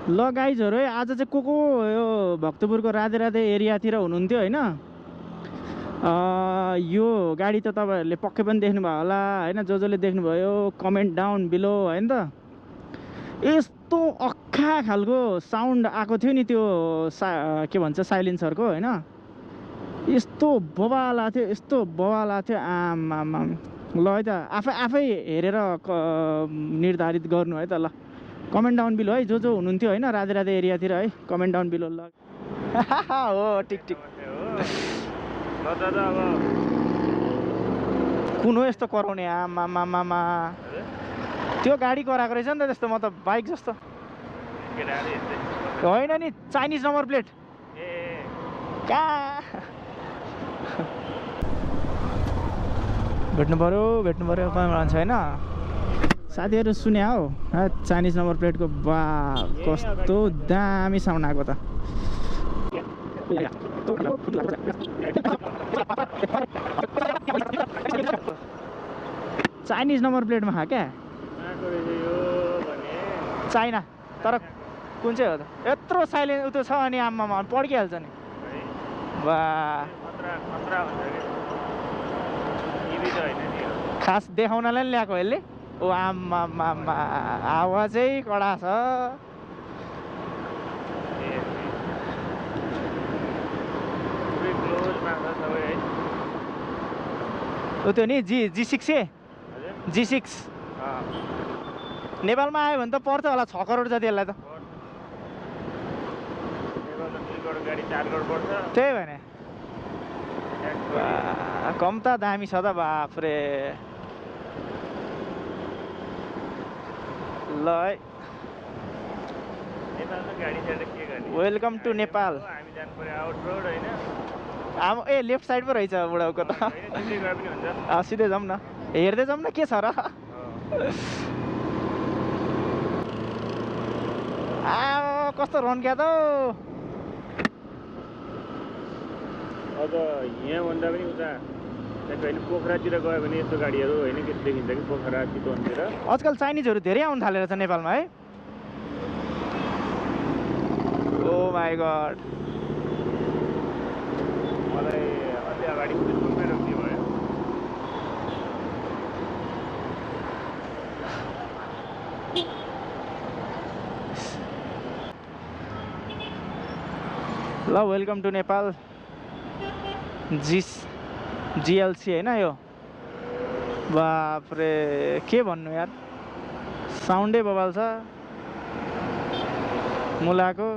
ल गाइजहरु है आज चाहिँ को यो भक्तपुरको राधे राधे एरियातिर हुनुहुन्थ्यो हैन यो गाडी त तपाईहरुले पक्कै पनि देख्नुभयो होला हैन जसले देख्नुभयो कमेन्ट डाउन बिलो हैन त यस्तो अक्खा खालको साउन्ड आएको थियो नि त्यो के भन्छ साइलेन्सरको हैन यस्तो बवाला थियो आमामा ल है त आफै हेरेर निर्धारित गर्नु है त ल कमेन्ट डाउन बिलो है जो हुनुहुन्थ्यो हैन राधे राधे एरियातिर है कमेन्ट डाउन बिलो ल हो टिक टिक ल दादा अब कुन हो यस्तो कराउने आमामामा त्यो गाडी कराएको रहेछ नि त त्यस्तो म त बाइक जस्तो होइन नि चाइनिज नम्बर प्लेट कहाँ भेट्नु पर्यो मान्छे होइन साथीहरू सुने हौ चाइनिज नम्बर प्लेटको बा कस्तो दामी साउन्ड आएको त चाइनिज नम्बर प्लेटमा खा क्या चाइना तर कुन चाहिँ हो त यत्रो साइलेन्ट उतो छ अनि आमामा पड्किहाल्छ नि बा खास देखाउनलाई नि ल्याएको यसले ओ आमामा आवाजै कडा छ त्यो नि जी6 नेपालमा आयो भने त पर्छ होला 6 करोड जति यसलाई त त्यही भने कम त दामी छ त बाफ्रे ल है वेलकम टु नेपाल ए लेफ्ट साइड पो रहेछ बुढाउको त सिधै जाउँ न हेर्दै जाउँ न के छ र कस्तो रन्क्या त अब यहाँभन्दा पनि उता होइन पोखरातिर गयो भने यस्तो गाडीहरू होइन के देखिन्छ कि पोखरा चितवनतिर आजकल चाइनिजहरू धेरै आउनु थालेर छ नेपालमा है ओ माई गड मलाई अलि अगाडि रोक्ने भयो ल वेलकम टु नेपाल जिएलसी होइन यो बाफ्रे के भन्नु यार साउन्डै बवाल छ मुलाको